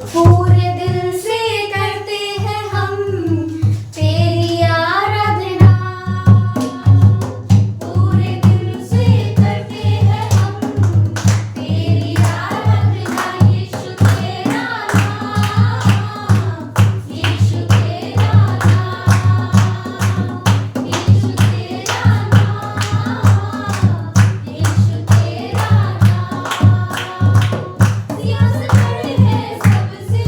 पूरे दिल से करते हैं हम तेरी आराधना। पूरे दिल से करते हैं हम तेरी आराधना। यीशु तेरा नाम, यीशु तेरा नाम, यीशु तेरा नाम, यीशु तेरा नाम। सियासत बड़ी है सबसे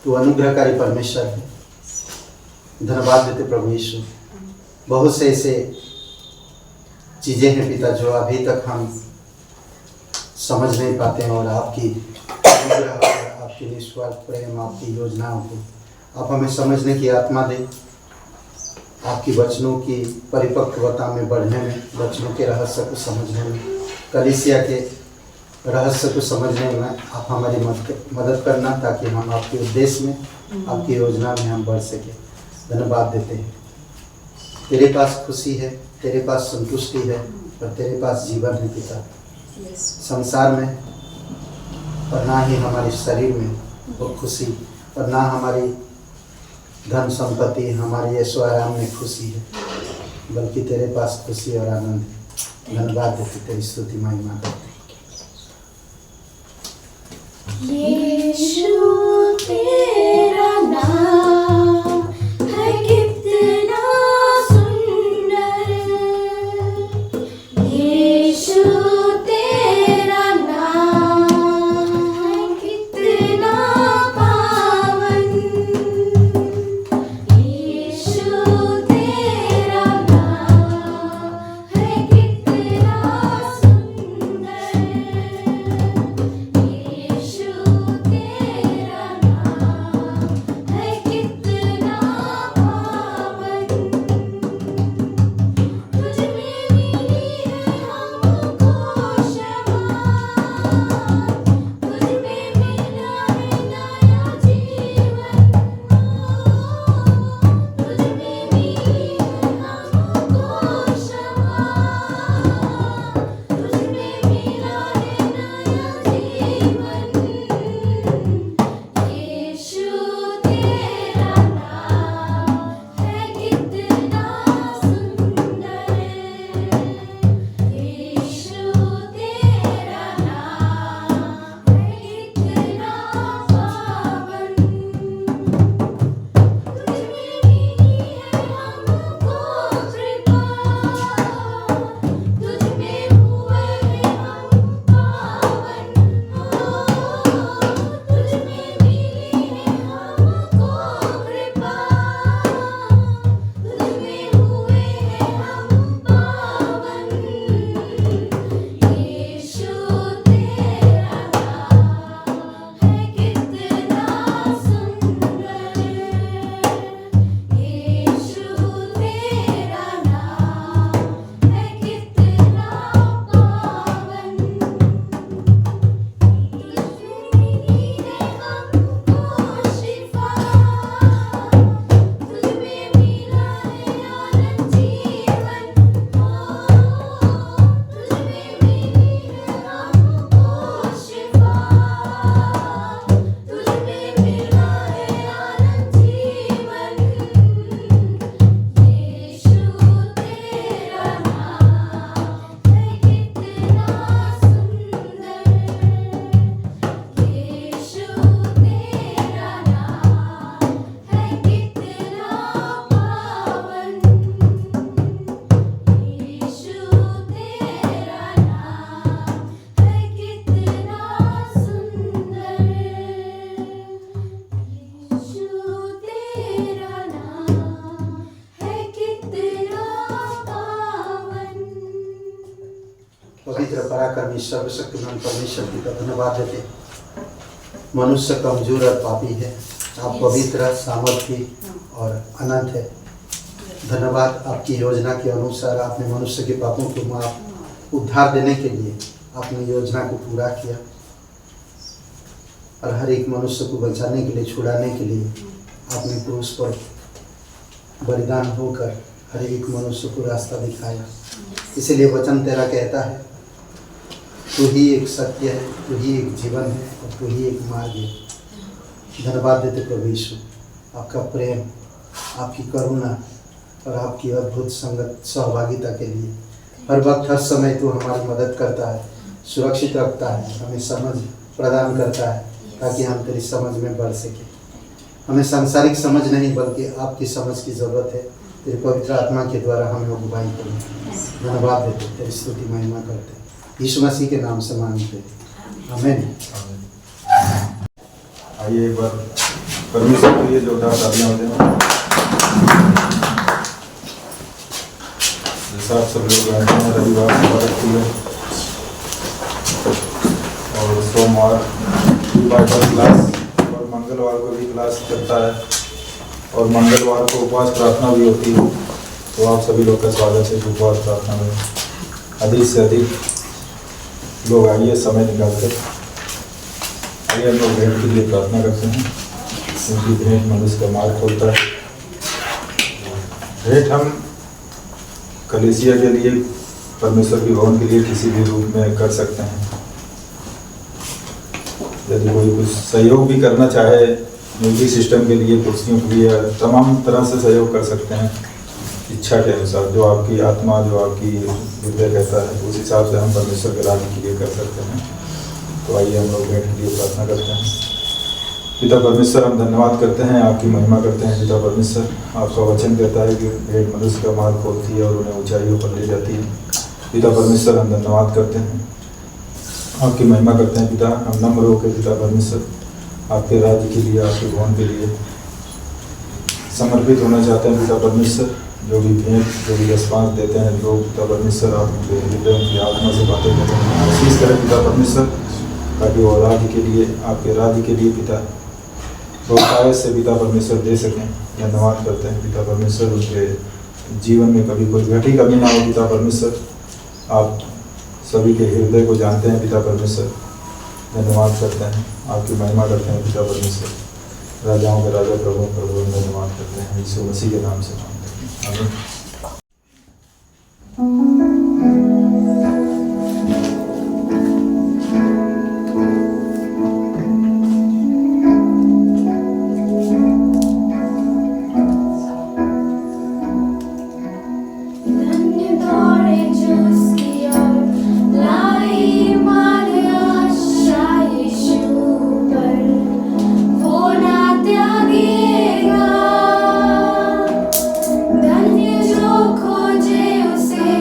तू अनुग्रहकारी परमेश्वर है। धन्यवाद देते प्रभु यीशु। बहुत से ऐसे चीज़ें हैं पिता जो अभी तक हम समझ नहीं पाते हैं, और आपकी अनुग्रह और आपकी निस्वार्थ प्रेम, आपकी योजनाओं को आप हमें समझने की आत्मा दे। आपकी वचनों की परिपक्वता में बढ़ने में, वचनों के रहस्य को समझने में, कलीसिया के रहस्य को समझने में आप हमारी मदद करना, ताकि हम आपके उद्देश्य में, आपकी योजना में हम बढ़ सकें। धन्यवाद देते हैं। तेरे पास खुशी है, तेरे पास संतुष्टि है, और तेरे पास जीवन है पिता। संसार में और ना ही हमारे शरीर में वो खुशी, और ना हमारी धन संपत्ति, हमारी ऐशो आराम में खुशी है, बल्कि तेरे पास खुशी और आनंद है। धन्यवाद देते, तेरी स्तुति महिमा करते। यीशु तेरा नाम है कितना सुंदर, यीशु तेरा नाम है कितना पावन, यीशु तेरा नाम है कितना सुंदर, यीशु तेरा नाम है कितना पावन। तुझ में मिली है हमको क्षमा, तुझ में मिला है नया जीवन, तुझ में मिली है हमको क्षमा, तुझ में मिला है नया जीवन, यीशु तेरा नाम है कितना सुंदर, यीशु तेरा नाम है कितना पावन। तुझ में मिली है हमको कृपा, तुझ में हुए हैं हम पावन, तुझ में मिली है हमको कृपा, तुझ में हुए हैं हम पावन, यीशु तेरा नाम है कितना सुंदर, यीशु तेरा नाम है कितना पावन। तुझ में मिली है हमको शिफा, तुझ में मिला है आनंद जीवन, तुझ में मिली है हमको शिफा, तुझ में मिला है आनंद जीवन, यीशु तेरा नाम है कितना सुंदर, यीशु तेरा नाम है कितना पावन, यीशु तेरा नाम है कितना सुंदर, यीशु तेरा नाम है कितना पावन। पवित्र पराक्रमी सर्वशक्तिमान परमेश्वर की का धन्यवाद देते। मनुष्य कमजोर और पापी है, आप पवित्र, सामर्थी और अनंत है। धन्यवाद, आपकी योजना के अनुसार आपने मनुष्य के पापों को माफ, उद्धार देने के लिए आपने योजना को पूरा किया, और हर एक मनुष्य को बचाने के लिए, छुड़ाने के लिए आपने क्रूस पर बलिदान होकर हर एक मनुष्य को रास्ता दिखाया। इसीलिए वचन तेरा कहता है, तू ही एक सत्य है, तू ही एक जीवन है, और तू ही एक मार्ग है। धन्यवाद देते प्रभु यीशु, आपका प्रेम, आपकी करुणा और आपकी अद्भुत संगत सहभागिता के लिए। हर वक्त हर समय तू हमारी मदद करता है, सुरक्षित रखता है, हमें समझ प्रदान करता है, ताकि हम तेरी समझ में बढ़ सके। हमें सांसारिक समझ नहीं, बल्कि आपकी समझ की ज़रूरत है। तेरे पवित्र आत्मा के द्वारा हमें अगुवाई करें। धन्यवाद देते, तेरी स्तुति महिमा करते, यीशु मसीह के नाम से मांगते, आमीन। आइए एक बार परमेश्वर के लिए जोरदार तालियां हो जाए। जैसा आप सब लोग जानते हैं, रविवार मुबारक है और सोमवार बाइबल क्लास और मंगलवार को भी क्लास चलता है और मंगलवार को उपवास प्रार्थना भी होती है। तो आप सभी लोग का स्वागत है उपवास प्रार्थना में। अधिक से अधिक लोग आइए, समय निकाल कर आइए, हम लोग भेंट के लिए प्रार्थना करते हैं क्योंकि भेंट मनुष्य का मार्ग खोलता है। भेंट हम कलीसिया के लिए, परमेश्वर के भवन के लिए किसी भी रूप में कर सकते हैं। यदि कोई कुछ सहयोग भी करना चाहे म्यूजिक सिस्टम के लिए, कुर्सियों के लिए, तमाम तरह से सहयोग कर सकते हैं इच्छा के अनुसार। जो आपकी आत्मा, जो आपकी हृदय कहता है, उस हिसाब से हम परमेश्वर के राज्य के लिए कर सकते हैं। तो आइए हम लोग भेंट के लिए प्रार्थना करते हैं। पिता परमेश्वर, हम धन्यवाद करते हैं, आपकी महिमा करते हैं। पिता परमेश्वर, आपका वचन कहता है कि भेंट मनुष्य का मार्ग खोलती है और उन्हें ऊंचाइयों पर ले जाती है। पिता परमेश्वर, हम धन्यवाद करते हैं, आपकी महिमा करते हैं। पिता, हम नम्र होकर पिता परमेश्वर आपके राज्य के लिए, आपके भवन के लिए समर्पित होना चाहते हैं। पिता परमेश्वर, जो भी भेंट, जो भी रिस्पांस देते हैं लोग, पिता परमेश्वर आपके हृदय की आत्मा से बातें करते हैं। कोशिश करें पिता परमेश्वर, ताकि वो राज्य के लिए, आपके राज्य के लिए पिता बहुतायत से पिता परमेश्वर दे सकें। धन्यवाद करते हैं पिता परमेश्वर, उनके जीवन में कभी कोई घटी कमी ना हो। पिता परमेश्वर, आप सभी के हृदय को जानते हैं। पिता परमेश्वर, धन्यवाद करते हैं, आपकी महिमा करते हैं। पिता परमेश्वर, राजाओं के राजा, प्रभु प्रभु, धन्यवाद करते हैं। यीशु मसीह के नाम से मांगते हैं, आमीन। धन्य जो खोजे उसे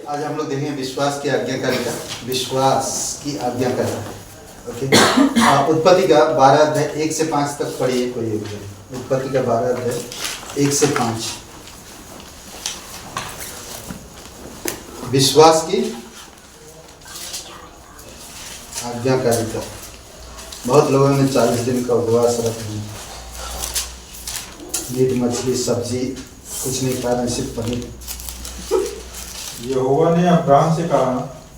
आज हम लोग देखेंगे विश्वास की आज्ञाकारिता, विश्वास की आज्ञाकारिता। ओके, उत्पत्ति का 12 अध्याय 1 से 5 तक पढ़िए कोई एक जन। उत्पत्ति का 12 अध्याय 1 से 5। विश्वास की आज्ञाकारिता। बहुत लोगों ने 40 दिन का उपवास रखा, मीट मछली सब्जी कुछ नहीं खा रहे, सिर्फ पनीर। यहोवा ने अब्राहम से कहा,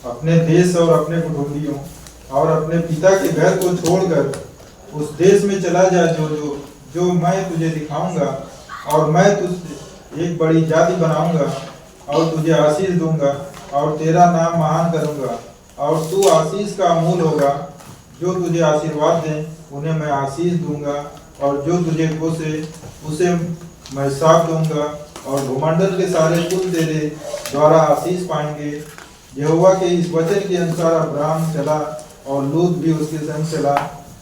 अपने देश और अपने कुटुंबियों और अपने पिता के घर को छोड़कर उस देश में चला जा जो मैं तुझे दिखाऊंगा, और मैं तुझे एक बड़ी जाति बनाऊंगा और तुझे आशीष दूंगा और तेरा नाम महान करूंगा, और तू आशीष का मूल होगा। जो तुझे आशीर्वाद दे उन्हें मैं आशीष दूंगा, और जो तुझे कोसे उसे मैं श्राप दूंगा, और भूमंडल के सारे कुल तेरे द्वारा आशीष पाएंगे। यहोवा के इस वचन के अनुसार अब्राहम चला और लूत भी उसके संग चला।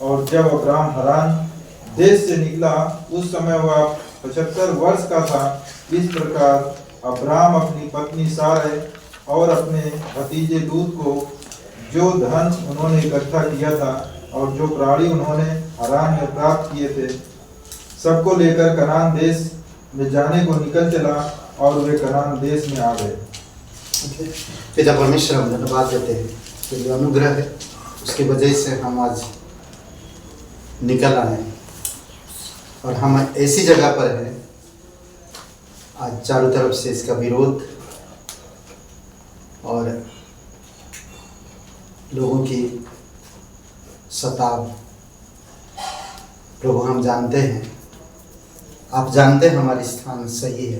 और जब अब्राहम हरान देश से निकला उस समय वह 75 वर्ष का था। इस प्रकार अब्राहम अपनी पत्नी सारै और अपने भतीजे लूत को, जो धन उन्होंने इकट्ठा किया था और जो प्राणी उन्होंने हरान में प्राप्त किए थे, सबको लेकर कनान देश में जाने को निकल चला, और वे कनान देश में आ गए। पिता परमेश्वर, हम धन्यवाद देते हैं कि जो अनुग्रह है उसकी वजह से हम आज निकल आए हैं, और हम ऐसी जगह पर हैं आज चारों तरफ से इसका विरोध और लोगों की सताव। प्रभु, हम जानते हैं, आप जानते हैं हमारी स्थान सही है।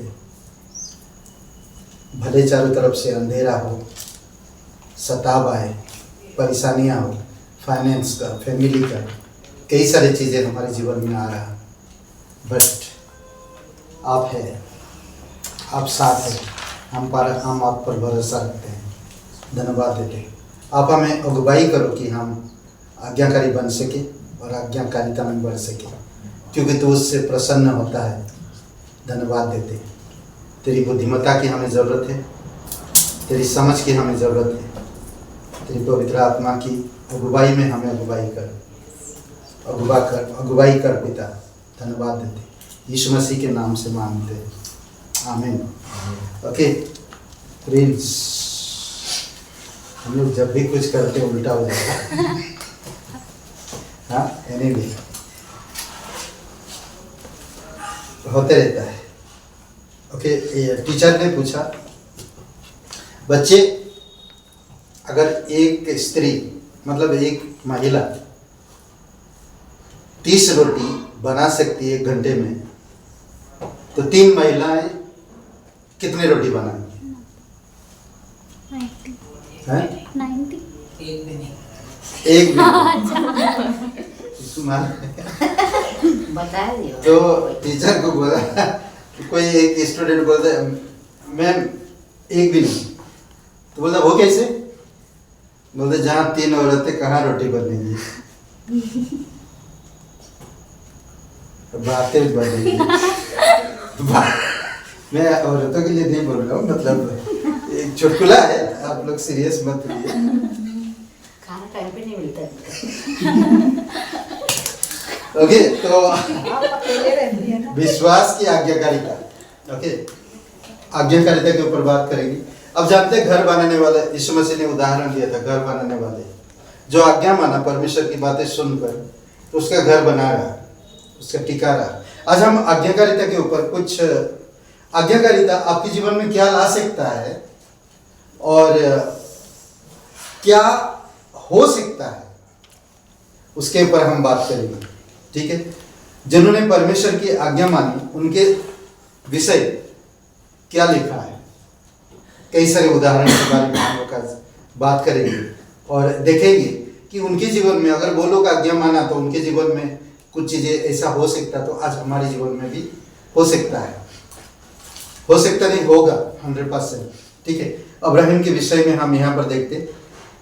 भले चारों तरफ से अंधेरा हो, सताव आए, परेशानियां हो, फाइनेंस का, फैमिली का, कई सारी चीज़ें हमारे जीवन में आ रहा, बट आप है, आप साथ हैं। हम आप पर भरोसा रखते हैं, धन्यवाद देते हैं। आप हमें अगुवाई करो कि हम आज्ञाकारी बन सके और आज्ञाकारिता में बढ़ सके, क्योंकि तू उससे प्रसन्न होता है। धन्यवाद देते हैं। तेरी बुद्धिमत्ता की हमें ज़रूरत है, तेरी समझ की हमें ज़रूरत है, तेरी पवित्र आत्मा की अगुवाई में हमें अगुवाई कर पिता। धन्यवाद देते, यीशु मसीह के नाम से मांगते हैं, आमीन। ओके प्रिंस, हम लोग जब भी कुछ करते हैं उल्टा हो जाता है। हाँ, एनीवे होते रहता है। ओके, टीचर ने पूछा, बच्चे, अगर एक स्त्री मतलब एक महिला 30 रोटी बना सकती है 1 घंटे में, तो 3 महिलाएं कितने रोटी बनाएंगी? 90। एक भी नहीं। बता दियो। तो टीचर को बोला कि कोई एक स्टूडेंट बोलता है, मैम एक भी नहीं। तो बोलता वो कैसे? बोलते जहाँ 3 औरतें कहाँ रोटी बनेगी, बातें बनेगी। मैं औरतों के लिए नहीं बोल रहा हूँ, मतलब एक चुटकुला है, आप लोग सीरियस मत लीजिए। खाना टाइम पे नहीं मिलता। ओके, तो विश्वास की आज्ञाकारिता। ओके, आज्ञाकारिता के ऊपर बात करेंगे। अब जानते हैं घर बनाने वाले, यीशु मसीह ने उदाहरण दिया था, घर बनाने वाले जो आज्ञा माना, परमेश्वर की बातें सुनकर तो उसका घर बना रहा, उसका टिका रहा। आज हम आज्ञाकारिता के ऊपर कुछ, आज्ञाकारिता आपके जीवन में क्या ला सकता है और क्या हो सकता है, उसके ऊपर हम बात करेंगे। ठीक है, जिन्होंने परमेश्वर की आज्ञा मानी उनके विषय क्या लिखा है, कई सारे उदाहरण के बारे में हम लोग बात करेंगे और देखेंगे कि उनके जीवन में अगर वो लोग आज्ञा माना तो उनके जीवन में कुछ चीज़ें ऐसा हो सकता, तो आज हमारे जीवन में भी हो सकता है, हो सकता नहीं होगा 100%। ठीक है, अब्राहम के विषय में हम यहाँ पर देखते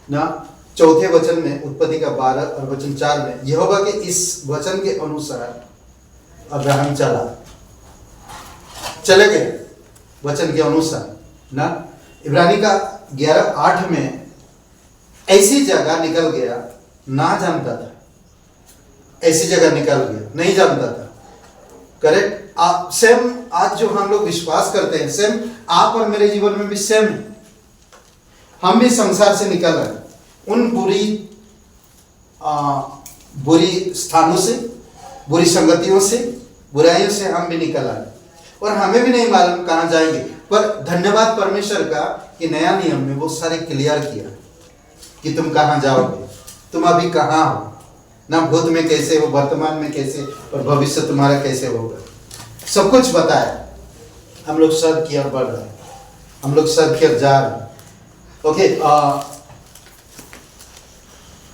ना, 4 वचन में, उत्पत्ति का 12 और वचन 4 में, यहोवा के इस वचन के अनुसार अब्राहम चले गए वचन के अनुसार ना। इब्रानी का 11:08 में ऐसी जगह निकल गया, ना जानता था, ऐसी जगह निकल गया, नहीं जानता था। करेक्ट। आप सेम आज जो हम लोग विश्वास करते हैं, सेम आप और मेरे जीवन में भी सेम है। हम भी संसार से निकल आए, उन बुरी स्थानों से, बुरी संगतियों से, बुराइयों से हम भी निकल आए और हमें भी नहीं मालूम कहाँ जाएंगे। पर धन्यवाद परमेश्वर का कि नया नियम में वो सारे क्लियर किया कि तुम कहाँ जाओगे, तुम अभी कहाँ हो, ना भूत में कैसे हो, वर्तमान में कैसे और भविष्य तुम्हारा कैसे होगा, सब कुछ बताया। हम लोग सद की ओर बढ़ रहे हैं, हम लोग सद की ओर जा रहे हैं। ओके,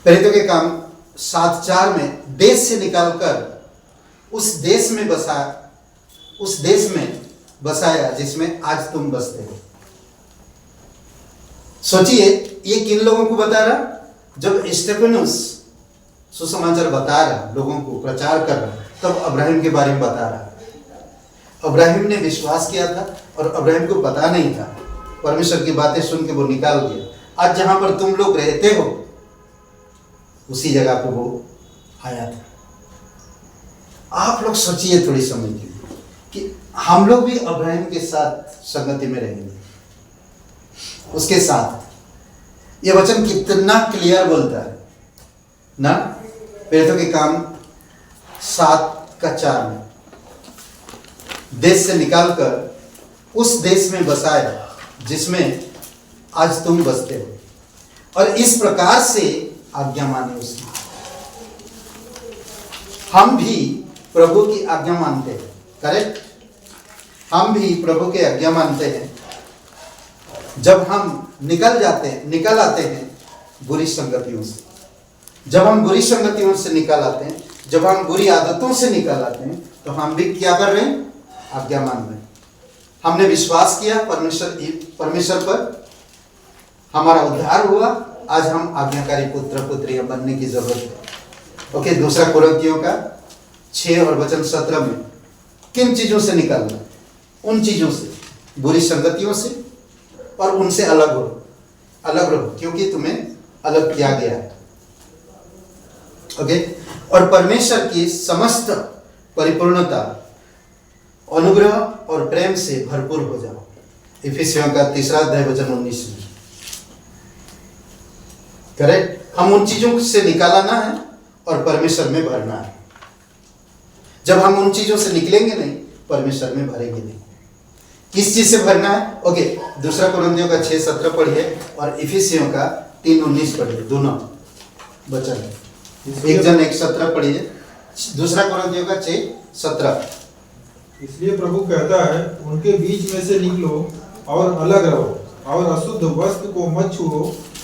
प्रेरितों के काम 7:4 में देश से निकालकर उस देश में बसाया जिसमें आज तुम बसते हो। सोचिए, ये किन लोगों को बता रहा? जब स्टेफनुस सुसमाचार बता रहा, लोगों को प्रचार कर रहा, तब अब्राहम के बारे में बता रहा। अब्राहम ने विश्वास किया था और अब्राहम को पता नहीं था, परमेश्वर की बातें सुन के वो निकाल गया। आज जहां पर तुम लोग रहते हो उसी जगह पे वो आया था। आप लोग सोचिए थोड़ी समय के लिए कि हम लोग भी अब्राहम के साथ संगति में रहेंगे, उसके साथ। ये वचन कितना क्लियर बोलता है ना। प्रेरितों के काम 7:4 में देश से निकालकर उस देश में बसाया जिसमें आज तुम बसते हो और इस प्रकार से आज्ञा माने उसकी। हम भी प्रभु की आज्ञा मानते हैं। करेक्ट। हम भी प्रभु की आज्ञा मानते हैं जब हम निकल आते हैं बुरी संगतियों से। जब हम बुरी संगतियों से निकल आते हैं, जब हम बुरी आदतों से निकल आते हैं, तो हम भी क्या कर रहे हैं? आज्ञा मान रहे हैं। हमने विश्वास किया परमेश्वर पर, हमारा उद्धार हुआ, आज हम आज्ञाकारी पुत्र पुत्रियां बनने की जरूरत है। ओके, दूसरा कुरिन्थियों का 6 और वचन 17 में किन चीजों से निकलना? उन चीजों से, बुरी संगतियों से, और उनसे अलग रहो क्योंकि तुम्हें अलग किया गया है। ओके, और परमेश्वर की समस्त परिपूर्णता, अनुग्रह और प्रेम से भरपूर हो जाओ। इफिसियों का 3 अध्याय वचन 19 में। करेक्ट। हम उन चीजों से निकालना है और परमेश्वर में भरना है। जब हम उन चीजों से निकलेंगे नहीं, परमेश्वर में भरेंगे नहीं। किस चीज से भरना है? ओके, दूसरा कुरिन्थियों का 6:17 पढ़िए और इफिसियों का 3:19 पढ़िए, दोनों वचन। एक जन 1:17 पढ़िए, दूसरा कुरिन्थियों का 6:17। इसलिए प्रभु कहता है, उनके बीच में से निकलो और अलग रहो और अशुद्ध वस्त्र को मत छुओ,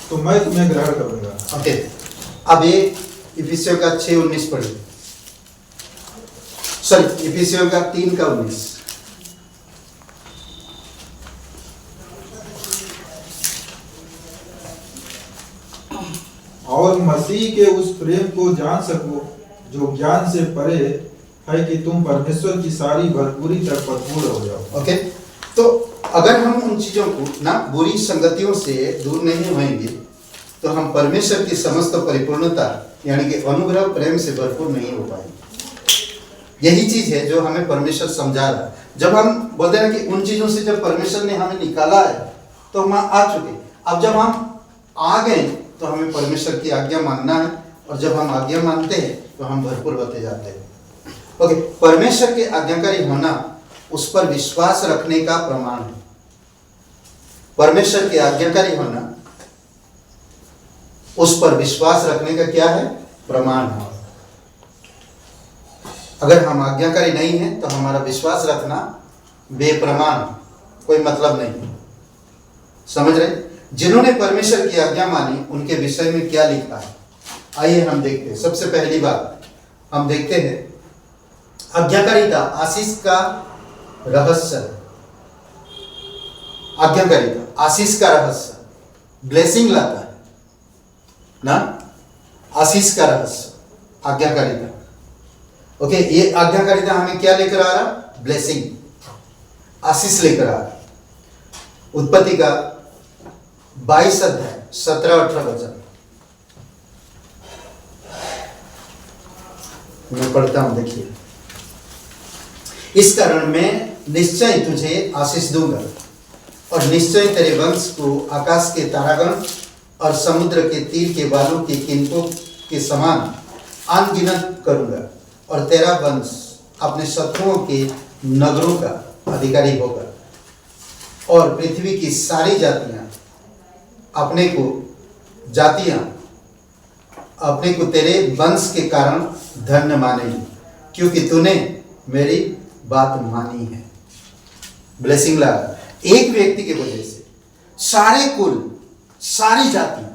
तो मैं तुम्हें ग्रहण करूंगा। ओके, अब ये इफिसियों का 6:19 पढ़िए, सॉरी इफिसियों का 3:19। और मसीह के उस प्रेम को जान सको जो ज्ञान से परे है, कि तुम परमेश्वर की सारी भरपूरी तक परिपूर्ण हो जाओ। ओके, तो अगर हम उन चीजों को ना, बुरी संगतियों से दूर नहीं होंगे, तो हम परमेश्वर की समस्त परिपूर्णता यानी कि अनुग्रह प्रेम से भरपूर नहीं हो पाएंगे। यही चीज है जो हमें परमेश्वर समझा रहा है। जब हम बोलते हैं कि उन चीजों से जब परमेश्वर ने हमें निकाला है तो हम आ चुके। अब जब हम आ गए तो हमें परमेश्वर की आज्ञा मानना है, और जब हम आज्ञा मानते हैं तो हम भरपूर होते जाते हैं। ओके, परमेश्वर के आज्ञाकारी होना उस पर विश्वास रखने का प्रमाण है। परमेश्वर के आज्ञाकारी होना उस पर विश्वास रखने का क्या है? प्रमाण है। अगर हम आज्ञाकारी नहीं हैं तो हमारा विश्वास रखना बेप्रमाण, कोई मतलब नहीं। समझ रहे? जिन्होंने परमेश्वर की आज्ञा मानी उनके विषय में क्या लिखा है, आइए हम देखते हैं। सबसे पहली बात हम देखते हैं, आज्ञाकारिता आशीष का रहस्य है। आज्ञाकारिता आशीष का रहस्य, ब्लेसिंग लाता है ना, आशीष का रहस्य आज्ञाकारिता। ओके, ये आज्ञाकारिता हमें क्या लेकर आ रहा? ब्लेसिंग, आशीष लेकर आ रहा। उत्पत्ति का 22 अध्याय 17-18 वचन मैं पढ़ता हूं, देखिए। इस कारण मैं निश्चय तुझे आशीष दूंगा और निश्चय तेरे वंश को आकाश के तारागण और समुद्र के तीर के बालों के किनकों के समान अनगिनत करूंगा और तेरा वंश अपने शत्रुओं के नगरों का अधिकारी होगा और पृथ्वी की सारी जातियां अपने को तेरे वंश के कारण धन्य मानेगी, क्योंकि तूने मेरी बात मानी है। ब्लेसिंग ला एक व्यक्ति के वजह से सारे कुल, सारी जातियां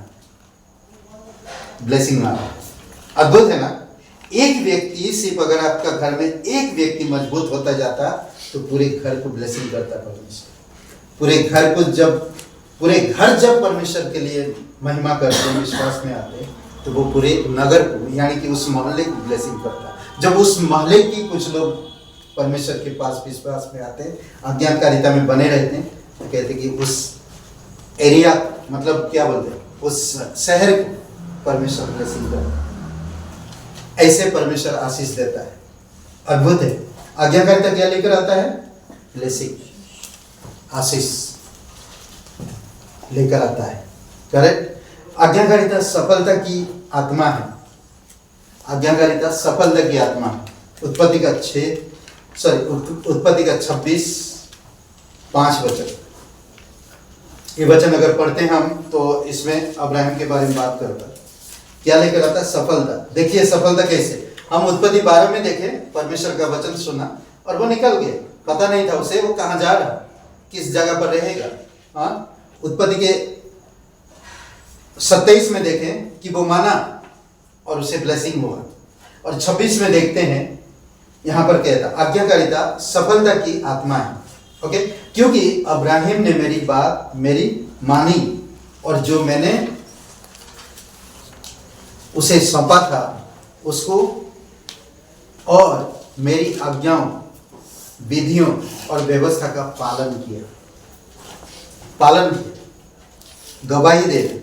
ब्लेसिंग ला। अद्भुत है ना। एक व्यक्ति, सिर्फ अगर आपका घर में एक व्यक्ति मजबूत होता जाता तो पूरे घर को ब्लेसिंग करता परमेश्वर। पूरे घर जब परमेश्वर के लिए महिमा करते, विश्वास में आते, तो वो पूरे नगर को, यानी कि उस मोहल्ले को ब्लेसिंग करता। जब उस मोहल्ले की कुछ लोग परमेश्वर के पास विश्वास में आते, आज्ञाकारिता में बने रहते, तो कहते कि उस एरिया, मतलब क्या बोलते हैं, उस शहर को परमेश्वर ब्लेसिंग करता। ऐसे परमेश्वर आशीष देता है। अद्भुत है। आज्ञाकारिता क्या लेकर आता है? ब्लेसिंग, आशीष लेकर आता है। करेक्ट। आज्ञाकारिता सफलता की आत्मा है। आज्ञाकारिता सफलता की आत्मा है। उत्पत्ति का 26:5 वचन। ये वचन अगर पढ़ते हैं हम तो इसमें अब्राहम के बारे में बात करता है। क्या लेकर आता है? सफलता। देखिए सफलता कैसे। हम उत्पत्ति 12 में देखें, परमेश्वर का वचन सुना और वो निकल गया, पता नहीं था उसे वो कहाँ जा रहा, किस जगह पर रहेगा। हाँ, उत्पत्ति के 27 में देखें कि वो माना और उसे ब्लेसिंग हुआ। और 26 में देखते हैं, यहां पर कहता आज्ञाकारिता सफलता की आत्मा है। ओके, क्योंकि अब्राहिम ने मेरी बात मानी और जो मैंने उसे सौंपा था उसको, और मेरी आज्ञाओं, विधियों और व्यवस्था का पालन किया। गवाही दे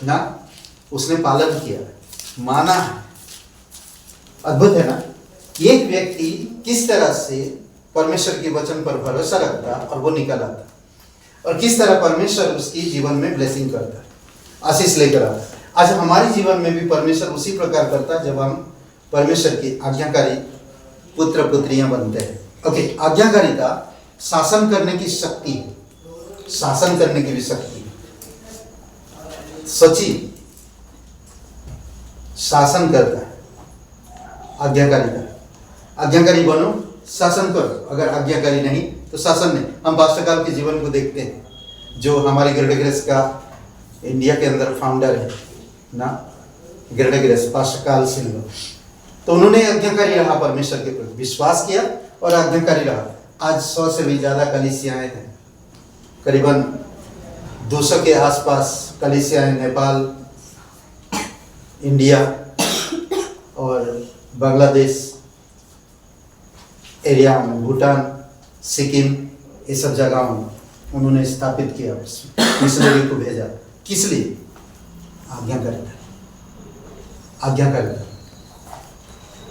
ना, उसने पालन किया, माना है। अद्भुत है ना। एक व्यक्ति किस तरह से परमेश्वर के वचन पर भरोसा रखता और वो निकल आता, और किस तरह परमेश्वर उसकी जीवन में ब्लेसिंग करता, आशीष लेकर आता। आज हमारे जीवन में भी परमेश्वर उसी प्रकार करता है जब हम परमेश्वर की आज्ञाकारी पुत्र पुत्रियां बनते हैं। ओके, आज्ञाकारिता शासन करने की शक्ति है, शासन करने की भी शक्ति है। सची शासन करता है आज्ञाकारिता। आज्ञाकारी बनो, शासन करो। अगर आज्ञाकारी नहीं तो शासन नहीं। हम पास्टर के जीवन को देखते हैं, जो हमारे ग्रेटर ग्रेस का इंडिया के अंदर फाउंडर है ना, ग्रेटर ग्रेस पास्टर सिल्वा। तो उन्होंने आज्ञाकारी रहा, परमेश्वर के प्रति विश्वास किया और आज्ञाकारी रहा। आज 100 से भी ज्यादा कलीसियाएं हैं, करीबन 200 के आसपास कलीसियाएं नेपाल, इंडिया और बांग्लादेश एरिया में, भूटान, सिक्किम, ये सब जगहों में उन्होंने स्थापित किया, मिशनरी को भेजा। किस लिए? आज्ञाकारिता।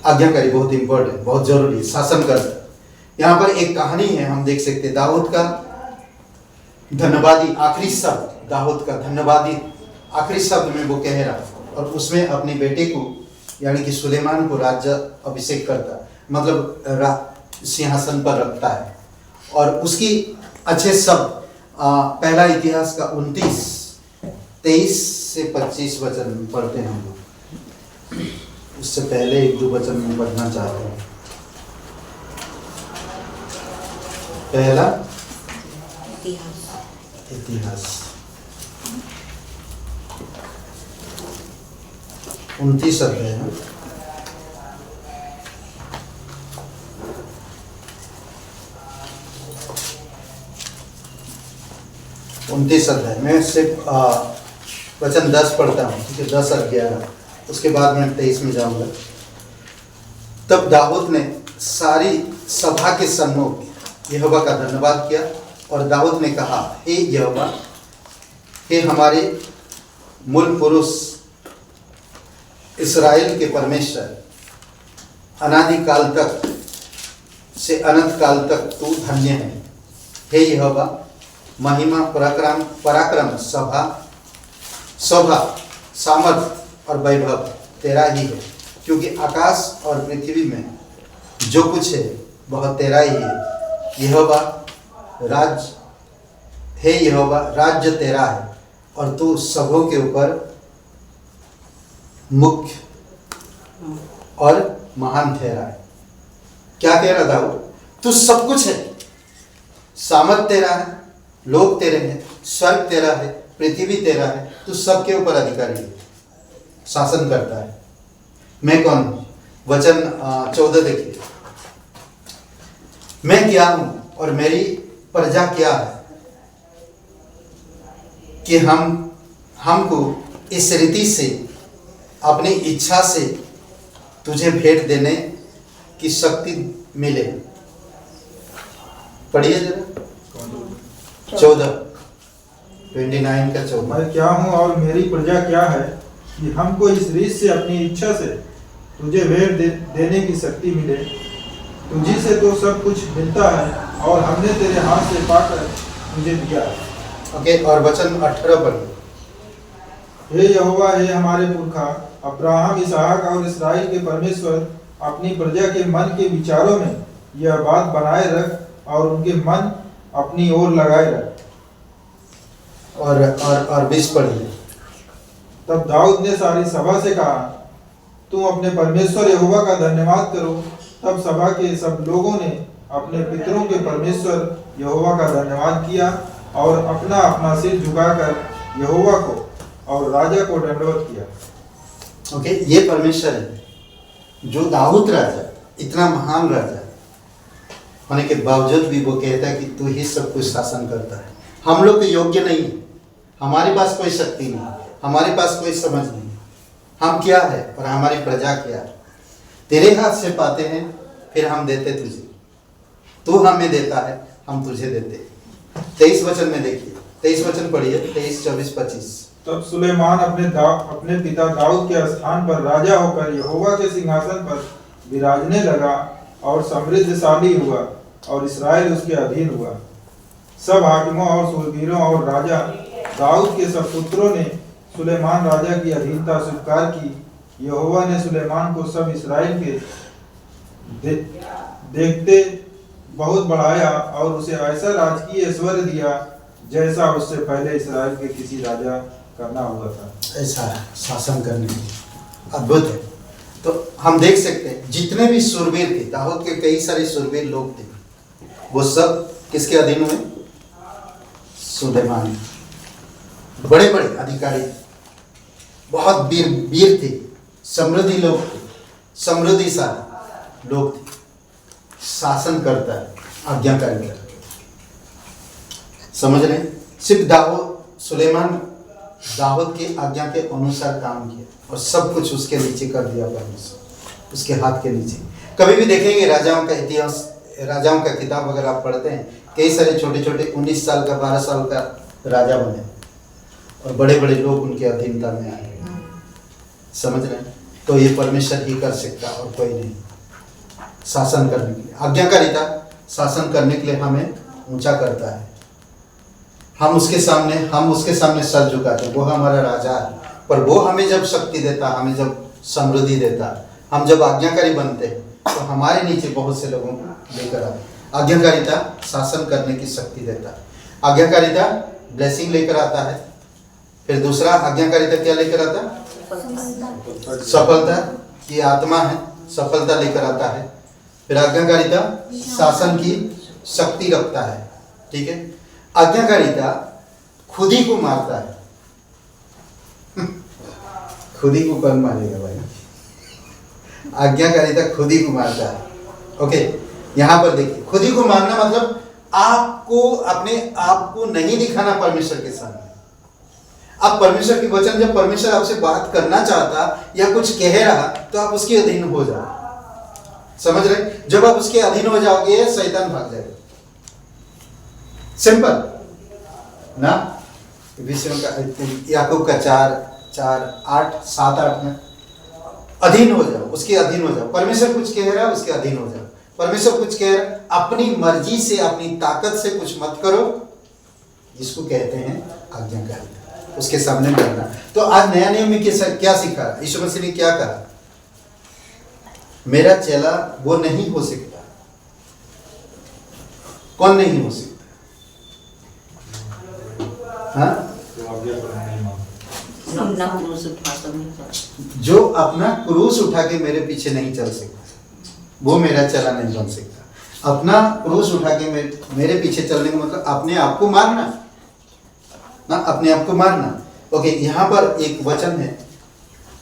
आज्ञाकारी बहुत इंपॉर्टेंट, बहुत जरूरी, शासन करता। यहाँ पर एक कहानी है, हम देख सकते हैं दाऊद का धन्यवादी आखिरी शब्द, दाऊद का धन्यवादी आखिरी शब्द में वो कह रहा, और उसमें अपने बेटे को यानी कि सुलेमान को राज्य अभिषेक करता, मतलब सिंहासन पर रखता है। और उसकी अच्छे शब्द पहला इतिहास का 29:23 से 25 वचन पढ़ते हैं हम लोग। उससे पहले 1-2 वचन में पढ़ना चाहते हैं। पहला इतिहास 29 अध्याय है। मैं सिर्फ वचन 10 पढ़ता हूँ, ठीक है, 10 और 11, उसके बाद मैं 23 में जाऊंगा। तब दाऊद ने सारी सभा के सम्मुख यहोवा का धन्यवाद किया, और दाऊद ने कहा, हे यहोवा, हे हमारे मूल पुरुष इस्राएल के परमेश्वर, अनादिकाल तक से अनंत काल तक तू धन्य है। हे यहोवा, महिमा, पराक्रम, शोभा, सामर्थ और वैभव तेरा ही है, क्योंकि आकाश और पृथ्वी में जो कुछ है वह तेरा ही है। यहोवा राज्य तेरा है और तू सबों के ऊपर मुख्य और महान ठहरा है। क्या कह रहा था वो? तू सब कुछ है, सामर्थ तेरा है, लोग तेरे हैं, स्वर्ग तेरा है, पृथ्वी तेरा है, तू सबके ऊपर अधिकारी है, शासन करता है। मैं कौन हूं? वचन 14 देखिए, मैं क्या हूं और मेरी प्रजा क्या है कि हमको इस रीति से अपनी इच्छा से तुझे भेंट देने की शक्ति मिले। पढ़िए जरा 29 का 14। मैं क्या हूँ और मेरी प्रजा क्या है कि हमको इस रीत से अपनी इच्छा से तुझे भेंट देने की शक्ति मिले। तुझी से तो सब कुछ मिलता है और हमने तेरे हाथ से पाकर तुझे दिया है। ओके, और वचन 18 पढ़िए। हे यहोवा, हे हमारे पुरखा अब्राहम, इसहाक और इस्राएल के परमेश्वर, अपनी प्रजा के मन के विचारों में यह बात बनाए रख और उनके मन अपनी ओर लगाए रख। और 20 पढ़िए। तब दाऊद ने सारी सभा से कहा, तुम अपने परमेश्वर यहोवा का धन्यवाद करो। तब सभा के सब लोगों ने अपने पितरों के परमेश्वर यहोवा का धन्यवाद किया और अपना अपना सिर झुकाकर यहोवा को और राजा को दंडवत किया। ओके, ये परमेश्वर है जो दाऊद राजा, इतना महान राजा होने के बावजूद भी वो कहता है कि तू ही सब कुछ शासन करता है। हम लोग तो योग्य नहीं है, हमारे पास कोई शक्ति नहीं, हमारे पास कोई समझ नहीं, हम क्या है और हमारी प्रजा क्या है। तेरे हाथ से पाते हैं, फिर हम देते तुझे, तू हमें देता है, हम तुझे देते। 23 वचन में देखिए, 23 वचन पढ़िए, 23, 24, 25। तब सुलेमान अपने पिता दाऊद के स्थान पर राजा होकर यहोवा के सिंहासन पर विराजने लगा और समृद्धशाली हुआ और इस्राएल उसके अधीन हुआ। सब हाकिमों और सूरवीरों और राजा दाऊद के सब पुत्रों ने सुलेमान राजा की अधीनता स्वीकार की। यहोवा ने सुलेमान को सब इस्राएल के देखते बहुत बढ़ाया और उसे ऐसा राजकीय ऐश्वर्य दिया जैसा उससे पहले इस्राएल के किसी राजा करना हुआ था। ऐसा शासन करने की अद्भुत है। तो हम देख सकते हैं जितने भी सूरवीर थे, दाऊद के कई सारे सूरवीर लोग थे, वो सब किसके अधीन हुए? सुलेमान। बड़े बड़े अधिकारी, बहुत वीर थे, समृद्धि लोग थे, समृद्धिशाली लोग थे। शासन करता है, आज्ञाकारी है। समझ रहे? सिर्फ सुलेमान दाऊद की आज्ञा के अनुसार काम किया और सब कुछ उसके नीचे कर दिया परमेश्वर, उसके हाथ के नीचे। कभी भी देखेंगे राजाओं का इतिहास, राजाओं का किताब अगर आप पढ़ते हैं, कई सारे छोटे छोटे 19 साल का 12 साल का राजा बने और बड़े बड़े लोग उनके अधीनता में आए। समझ रहे हैं? तो ये परमेश्वर ही कर सकता और कोई नहीं। शासन करने के लिए, आज्ञाकारिता शासन करने के लिए हमें ऊंचा करता है। हम उसके सामने सर झुकाते हैं। वो हमारा राजा है, पर वो हमें जब शक्ति देता, हमें जब समृद्धि देता, हम जब आज्ञाकारी बनते हैं तो हमारे नीचे बहुत से लोगों को लेकर आता। आज्ञाकारिता शासन करने की शक्ति देता है। आज्ञाकारिता ब्लेसिंग लेकर आता है। फिर दूसरा आज्ञाकारिता क्या लेकर आता है? सफलता की आत्मा है, सफलता लेकर आता है। फिर आज्ञाकारिता शासन की शक्ति रखता है। ठीक है, आज्ञाकारिता खुद ही को मारता है। खुद ही को कौन मारेगा भाई? आज्ञाकारिता खुद ही को मारता है। ओके, यहां पर देखिए, खुद ही को मारना मतलब आपको अपने आप को नहीं दिखाना परमेश्वर के सामने। आप परमेश्वर की वचन, जब परमेश्वर आपसे बात करना चाहता या कुछ कह रहा तो आप उसके अधीन हो जाओ। समझ रहे? जब आप उसके अधीन हो जाओगे, शैतान भाग जाएगा। सिंपल ना? विषयों का याकूब का 4:8 में अधीन हो जाओ, उसके अधीन हो जाओ। परमेश्वर कुछ कह रहा है, उसके अधीन हो जाओ। परमेश्वर कुछ कह रहा है, अपनी मर्जी से, अपनी ताकत से कुछ मत करो, जिसको कहते हैं आज्ञाकारिता, उसके सामने करना। तो आज नया नियम में क्या सिखा? यीशु मसीह ने क्या कहा? मेरा चेला वो नहीं हो सकता। कौन नहीं हो सकता? हाँ, अपना क्रूस उठा कर नहीं चल। जो अपना क्रूस उठा के मेरे पीछे नहीं चल सकता, वो मेरा चेला नहीं बन सकता। अपना क्रूस उठा के मेरे पीछे चलने का मतलब अपने आप को मारना ना, अपने आप को मारना। ओके, यहाँ पर एक वचन है,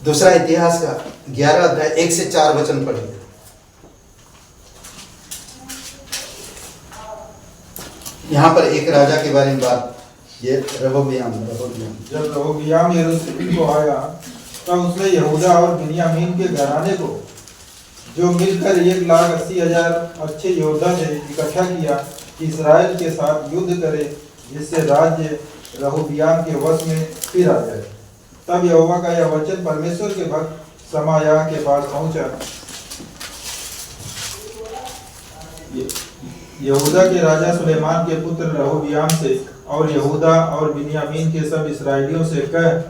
दूसरा इतिहास का 11 अध्याय 1 से 4 वचन पढ़िए। यहाँ पर एक राजा के बारे में बात, ये रहोबियाम। जब रहोबियाम यरूशलेम को आया तब उसने यहूदा और बिन्यामीन के घराने को, जो मिलकर 1,80,000 अच्छे योद्धा थे, इकट्ठा किया कि इस्राएल के साथ युद्ध करे, जिससे राज्य रहोबियाम के वश में फिर आ जाए। तब यहोवा का यह वचन परमेश्वर के भक्त शमायाह के पास पहुंचा। यहूदा के राजा सुलेमान के पुत्र रहोबियाम से और यहूदा और बिन्यामीन के सब इस्राएलियों से कह,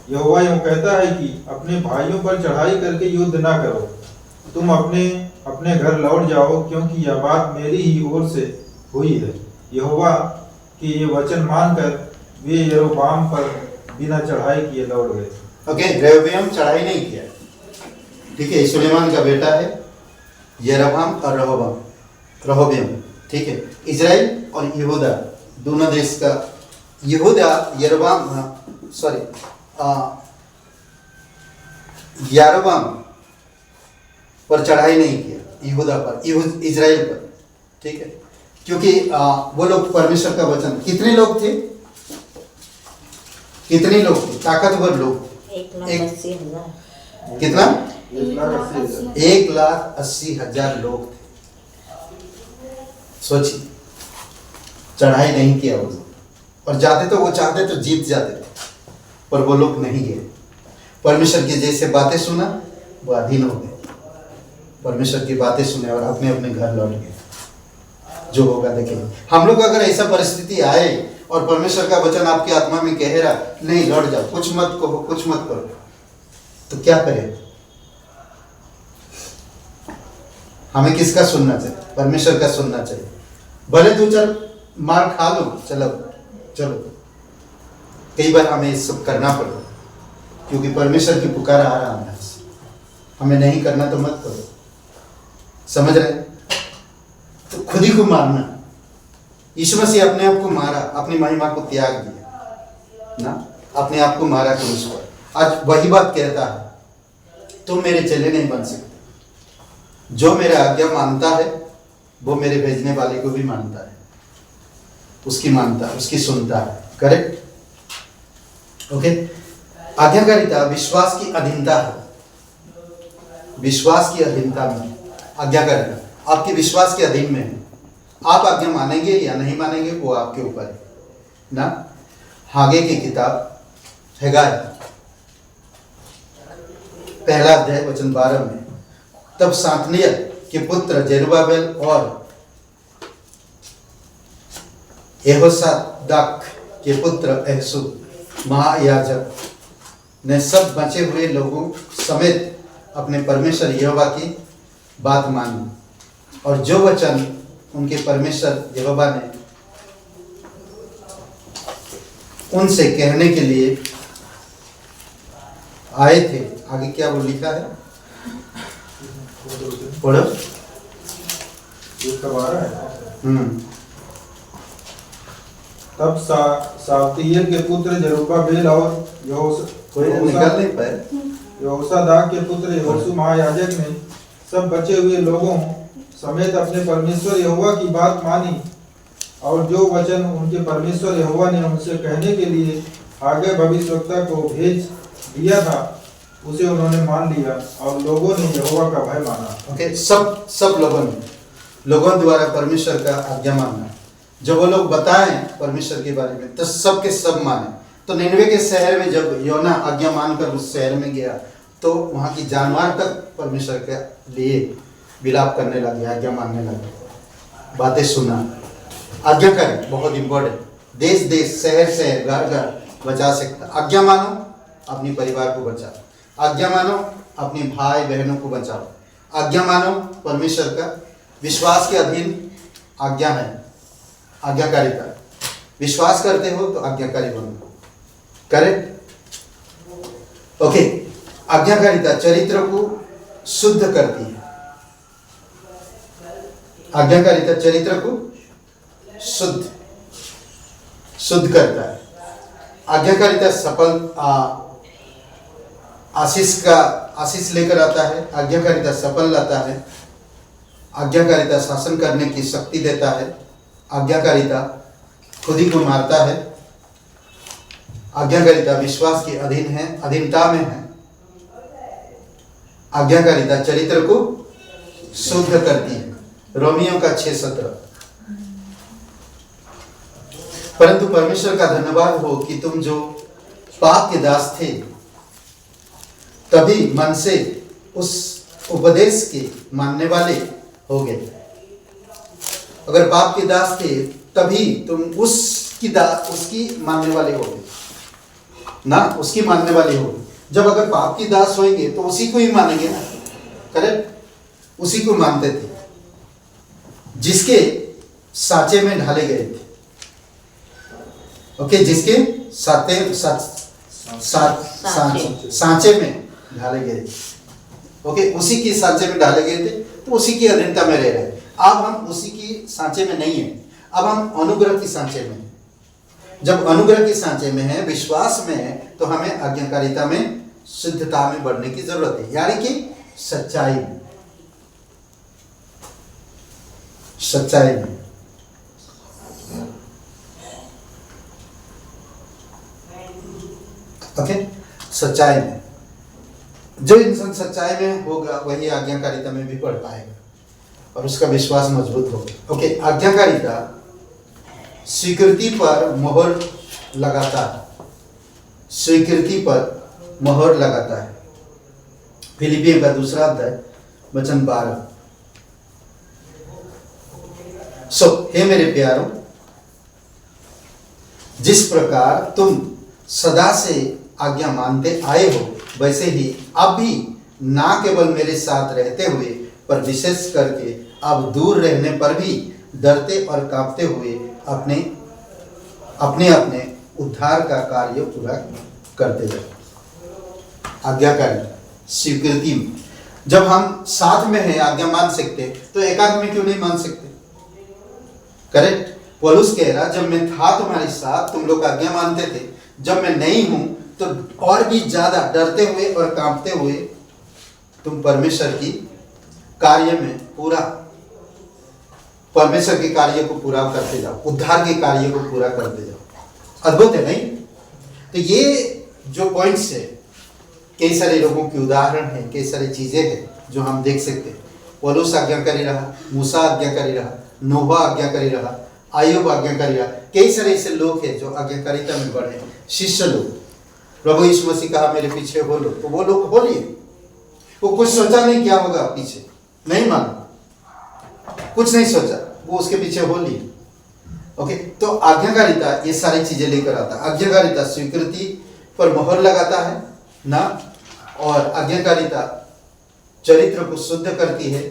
यहोवा यूं कहता है कि अपने भाइयों पर चढ़ाई करके युद्ध ना करो, तुम अपने अपने घर लौट जाओ, क्योंकि यह बात मेरी ही ओर से हुई है। यहोवा के ये वचन मानकर वे यरोबाम पर बिना चढ़ाई किए लौट गए। ओके, रेहोबियाम चढ़ाई नहीं किया, ठीक है। सुलेमान का बेटा है यरोबाम और रहोबियाम, ठीक है। इजराइल और यहूदा दोनों देश का, यहूदा यारोबाम पर चढ़ाई नहीं किया, यहूदा पर, इजराइल पर, ठीक है। क्योंकि वो लोग परमेश्वर का वचन, कितने लोग थे? ताकतवर लोग, 1,80,000। कितना? 1,80,000। 1,80,000 लोग थे। सोचिए, चढ़ाई नहीं किया वो लोग, और जाते तो वो चाहते तो जीत जाते थे, पर वो लोग नहीं गए। परमेश्वर की जैसे बातें सुना, वो अधीन हो गए, परमेश्वर की बातें सुने और अपने अपने घर लौट गए। जो होगा देखेंगे। हम लोग अगर ऐसा परिस्थिति आए और परमेश्वर का वचन आपकी आत्मा में कह रहा, नहीं लौट जाओ, कुछ मत कहो, कुछ मत करो, तो क्या करें? हमें किसका सुनना चाहिए? परमेश्वर का सुनना चाहिए। भले 2-4 मार खा लो, चलो। कई बार हमें ये सब करना पड़ता, क्योंकि परमेश्वर की पुकार आ रहा है, हमें नहीं करना तो मत करो। समझ रहे? तो खुद ही को मारना। यीशु मसीह अपने आप को मारा, अपनी महिमा को त्याग दिया ना, अपने आप को मारा क्रूस पर। आज वही बात कहता है, तुम मेरे चेले नहीं बन सकते। जो मेरा आज्ञा मानता है वो मेरे भेजने वाले को भी मानता है, उसकी मानता है, उसकी सुनता है। करेक्ट? ओके। आज्ञाकारिता विश्वास की अधीनता है। विश्वास की अधीनता में आज्ञाकारिता आपके विश्वास के अधीन में है। आप आज्ञा मानेंगे या नहीं मानेंगे वो आपके ऊपर है ना। हागे की किताब हगाय 1 अध्याय वचन 12 में, तब सातनियल के पुत्र जेरुब्बाबेल और यहोसादाक के पुत्र यहोशू महायाजक ने सब बचे हुए लोगों समेत अपने परमेश्वर यहोवा की बात मानी, और जो वचन उनके परमेश्वर यहोवा ने उनसे कहने के लिए आए थे। आगे क्या वो लिखा है, पढ़ो। तब साब्दिएल के पुत्र जरुब्बाबेल और निकाल नहीं पाए, यहोसादाक के पुत्र यहोशू महायाजक ने सब बचे हुए लोगों समेत अपने परमेश्वर यहोवा की बात मानी, और जो वचन उनके परमेश्वर यहोवा ने उनसे कहने के लिए हागे भविष्यवक्ता को भेज दिया था उसे उन्होंने मान लिया, और लोगों ने यहोवा का भय माना। ओके। सब लोगों द्वारा परमेश्वर का आज्ञा मानना, जब वो लोग बताएं परमेश्वर के बारे में तो सब के सब माने। तो निनवे के शहर में जब योना आज्ञा मानकर उस शहर में गया तो वहाँ की जानवर तक परमेश्वर के लिए विलाप करने लगे, आज्ञा मानने लगे, बातें सुना। आज्ञाकारी बहुत इंपॉर्टेंट, देश देश शहर शहर घर घर बचा सकता। आज्ञा मानो, अपनी परिवार को बचाओ। आज्ञा मानो, अपने भाई बहनों को बचाओ। आज्ञा मानो, परमेश्वर का विश्वास के अधीन आज्ञा है, आज्ञाकारिता। विश्वास करते हो तो आज्ञाकारी बनो। करेक्ट? ओके। आज्ञाकारिता चरित्र को शुद्ध करती है। आज्ञाकारिता चरित्र को शुद्ध करता है। आज्ञाकारिता सफल आशीष लेकर आता है। आज्ञाकारिता सफल लाता है। आज्ञाकारिता शासन करने की शक्ति देता है। आज्ञाकारिता खुद ही को मारता है। आज्ञाकारिता विश्वास के अधीन है, अधीनता में है। आज्ञाकारिता चरित्र को शुद्ध करती है। रोमियो का 6:17। परंतु परमेश्वर का धन्यवाद हो कि तुम जो पाप के दास थे तभी मन से उस उपदेश के मानने वाले हो गए। अगर पाप के दास थे तभी तुम उसकी मानने वाले हो गए ना, उसकी मानने वाले हो। जब अगर पाप की दास होंगे तो उसी को ही मानेंगे ना। करेक्ट? उसी को मानते थे जिसके साँचे में ढाले गए थे। ओके, जिसके सांचे में ढाले गए थे। ओके, उसी की सांचे में ढाले गए थे तो उसी की अधीनता में रह रहे। अब हम उसी की सांचे में नहीं है, अब हम अनुग्रह की सांचे में हैं। जब अनुग्रह के सांचे में है, विश्वास में है, तो हमें आज्ञाकारिता में, शुद्धता में बढ़ने की जरूरत है, यानी कि सच्चाई में। ओके, सच्चाई में जो इंसान सच्चाई में होगा वही आज्ञाकारिता में भी बढ़ पाएगा और उसका विश्वास मजबूत होगा। ओके, आज्ञाकारिता स्वीकृति पर मोहर लगाता है। स्वीकृति पर मोहर लगाता है। फिलिपियों का 2 अध्याय वचन 12। हे मेरे प्यारों, जिस प्रकार तुम सदा से आज्ञा मानते आए हो वैसे ही अब भी ना केवल मेरे साथ रहते हुए पर विशेष करके अब दूर रहने पर भी डरते और कांपते हुए अपने उद्धार का कार्य पूरा करते जाओ। आज्ञाकारी स्वीकृति में जब हम साथ में हैं, आज्ञा मान सकते, तो एकांत में क्यों नहीं मान सकते? करेक्ट? पौलुस कह रहा, जब मैं था तुम्हारे साथ तुम लोग आज्ञा मानते थे, जब मैं नहीं हूं तो और भी ज्यादा डरते हुए और कांपते हुए तुम परमेश्वर की कार्य में परमेश्वर के कार्य को पूरा करते जाओ, उद्धार के कार्य को पूरा करते जाओ। अद्भुत है नहीं? तो ये जो पॉइंट्स है, कई सारे लोगों के उदाहरण है, कई सारी चीजें हैं जो हम देख सकते हैं। पौलुस आज्ञाकारी रहा, मूसा आज्ञाकारी रहा, नोहा आज्ञाकारी रहा, आयुब आज्ञाकारी रहा। कई सारे ऐसे लोग हैं जो आज्ञाकारिता में बढ़े। शिष्य लोग, प्रभु यीशु मसीह कहा मेरे पीछे हो लो, तो वो लोग हो लिए। वो कुछ सोचा नहीं क्या होगा पीछे, नहीं माना, कुछ नहीं सोचा, वो उसके पीछे हो लिए। ओके, तो आज्ञाकारिता ये सारी चीजें लेकर आता है। आज्ञाकारिता स्वीकृति पर मोहर लगाता है ना, और आज्ञाकारिता चरित्र को शुद्ध करती है।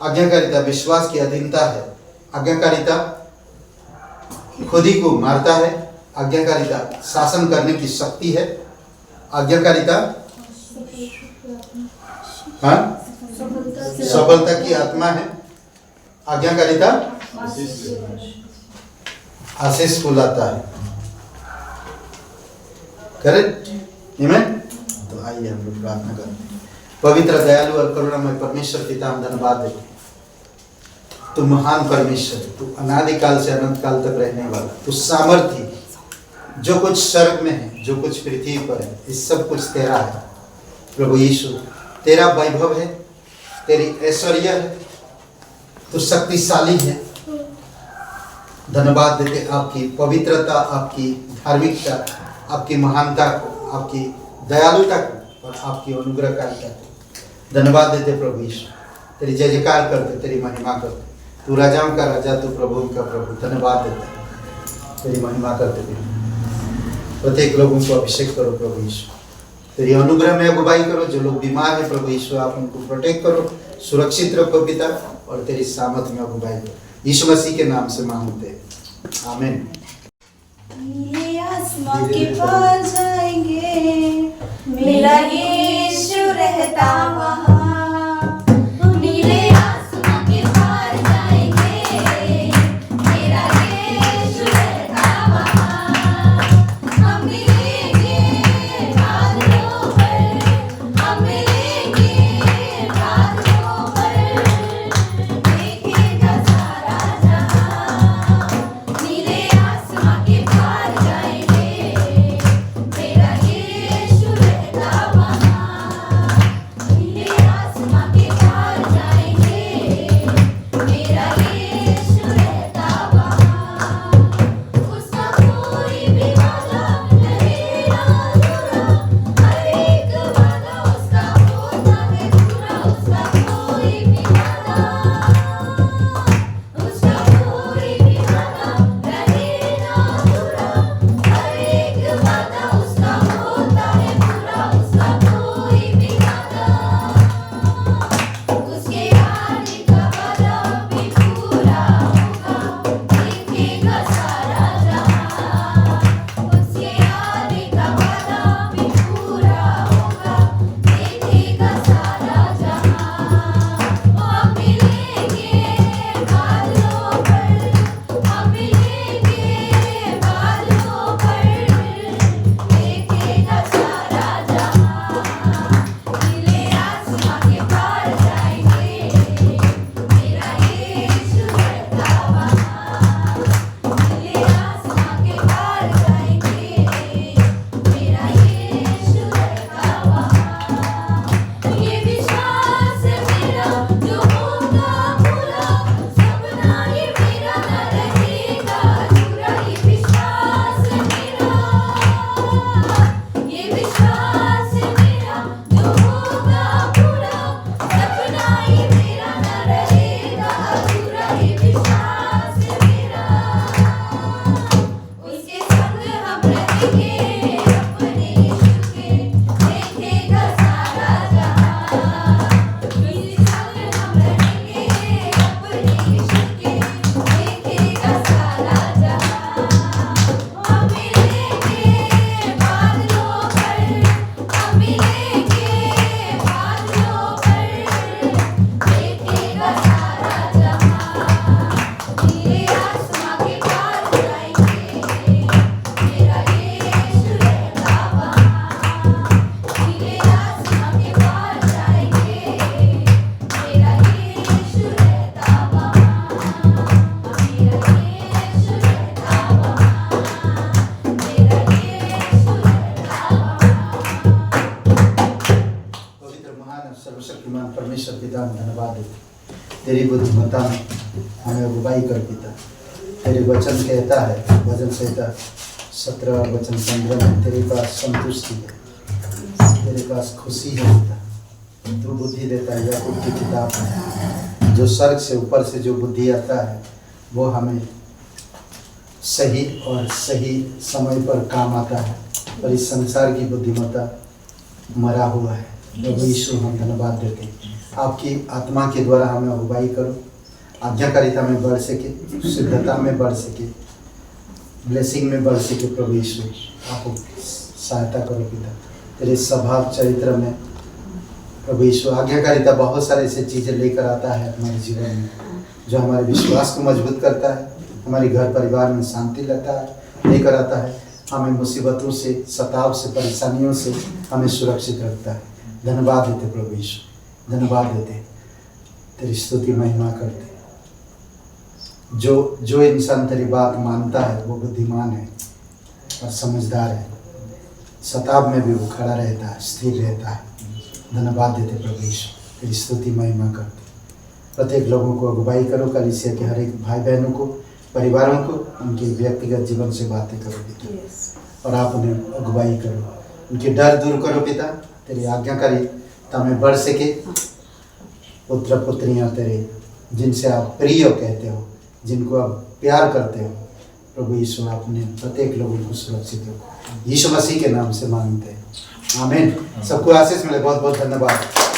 आज्ञाकारिता विश्वास की अधीनता है। आज्ञाकारिता खुद ही को मारता है। आज्ञाकारिता शासन करने की शक्ति है। आज्ञाकारिता सफलता की आत्मा है। आज्ञाकारिता आशीष को लाता है। करेक्ट? आमीन। तो आइए हम लोग प्रार्थना करते हैं। पवित्र, दयालु और करुणामय परमेश्वर पिता, हम धन्यवाद देते हैं। तू महान परमेश्वर, तू अनादिकाल से अनंत काल तक रहने वाला, तू सामर्थी, जो कुछ स्वर्ग में है, जो कुछ पृथ्वी पर है, इस सब कुछ तेरा है। प्रभु यीशु, तेरा वैभव है, तेरी ऐश्वर्य है, तू शक्तिशाली है। धन्यवाद देते आपकी पवित्रता, आपकी धार्मिकता, आपकी महानता को, आपकी दयालुता को और आपकी अनुग्रहकारिता को धन्यवाद देते प्रभु यीशु। तेरी जय जयकार करते, तेरी महिमा करते। तू राजाओं का राजा, तू प्रभु का प्रभु। धन्यवाद देते, तेरी महिमा करते प्रभु। प्रत्येक लोगों को अभिषेक करो प्रभु यीशु। तेरी अनुग्रह में अगुवाई करो। जो लोग बीमार हैं प्रभु यीशु, आप उनको प्रोटेक्ट करो, सुरक्षित रखो पिता, और तेरी सामर्थ में अगुवाई करो। यीशु मसीह के नाम से मांगते हैं, आमीन। नीले आसमां के पार जाएंगे, मेरा यीशु रहता वहाँ। नीले आसमां के पार जाएंगे, मेरा यीशु रहता वहाँ। हम मिलेंगे बादलों पर, हम मिलेंगे बादलों पर, देखेगा सारा जहां। नीले आसमां के पार जाएंगे, मेरा यीशु रहता वहाँ। नीले आसमां के पार जाएंगे, मेरा यीशु रहता वहाँ। उसका कोई भी वादा नहीं अधूरा, हर एक वादा उसका होता है पूरा। उसका कोई भी वादा, उसका कोई भी वादा नहीं अधूरा, हर एक वादा उसका होता है पूरा। उसका कोई भी वादा, उसके आने का वादा भी पूरा होगा, देखेगा सारा जहां। उसके आने का वादा भी पूरा होगा, देखेगा सारा जहां। हम मिलेंगे बादलों पर, हम मिलेंगे बादलों पर, देखेगा सारा जहां। नीले आसमां के पार जाएंगे, मेरा यीशु रहता वहाँ। नीले आसमां के पार जाएंगे, मेरा यीशु रहता वहाँ। ये विश्वास है मेरा जो होगा पूरा, सपना ये मेरा न रहेगा अधूरा। ये विश्वास है मेरा, ये विश्वास है मेरा जो होगा पूरा, सपना ये मेरा न रहेगा अधूरा। ये विश्वास है मेरा, उसके संग हम रहेंगे अपने यीशु के, देखेगा सारा जहां। उसके संग हम रहेंगे अपने यीशु के, देखेगा सारा जहां। हम मिलेंगे बादलों पर, हम मिलेंगे बादलों पर, देखेगा सारा जहां। नीले आसमां के पार जाएंगे, मेरा यीशु रहता वहाँ। नीले आसमां के पार जाएंगे, मेरा यीशु रहता वहाँ। मेरा यीशु रहता वहाँ, मेरा यीशु रहता वहाँ। पवित्र महान और सर्वशक्तिमान परमेश्वर पिता, हम धन्यवाद देते तेरी बुद्धिमत्ता में हमें अगुवाई कर पिता। तेरे वचन कहता है, भजन संहिता 17 और वचन 15 में तेरे पास संतुष्टि है, तेरे पास खुशी है पिता। तू बुद्धि देता है, याकूब की किताब में। जो स्वर्ग से ऊपर से जो बुद्धि आता है वो हमें सही और सही समय पर काम आता है, पर इस संसार की बुद्धिमत्ता मरा हुआ है। प्रभु यीशु, हम धन्यवाद देते हैं आपकी आत्मा के द्वारा हमें अगुवाई करो, आज्ञाकारिता में बढ़ सके, शुद्धता में बढ़ सके, ब्लेसिंग में बढ़ सके। प्रभु यीशु, आप सहायता करो पिता। तेरे स्वभाव चरित्र में प्रभु यीशु आज्ञाकारिता बहुत सारे ऐसे चीज़ें लेकर आता है हमारे जीवन में, जो हमारे विश्वास को मजबूत करता है, हमारे घर परिवार में शांति लाता है, लेकर आता है, हमें मुसीबतों से, सताव से, परेशानियों से हमें सुरक्षित रखता है। धन्यवाद देते प्रभु यीशु, धन्यवाद देते, तेरी स्तुति महिमा करते। जो इंसान तेरी बात मानता है वो बुद्धिमान है और समझदार है। सताव में भी वो खड़ा रहता है, स्थिर रहता है। धन्यवाद देते प्रभु यीशु, तेरी स्तुति महिमा करते। प्रत्येक लोगों को अगुवाई करो, कलीसिया के हर एक भाई बहनों को परिवारों को उनके व्यक्तिगत जीवन से बातें करो पिता, और आप उन्हें अगुवाई करो, उनके डर दूर करो पिता, तेरी आज्ञाकारी तामें बढ़ सके। पुत्र पुत्रियां तेरे जिनसे आप प्रिय कहते हो, जिनको आप प्यार करते हो, प्रभु यीशु आपने प्रत्येक लोगों को सुरक्षित हो, यीशु मसीह के नाम से मांगते हैं, आमीन। सबको आशीष मिले, बहुत बहुत धन्यवाद।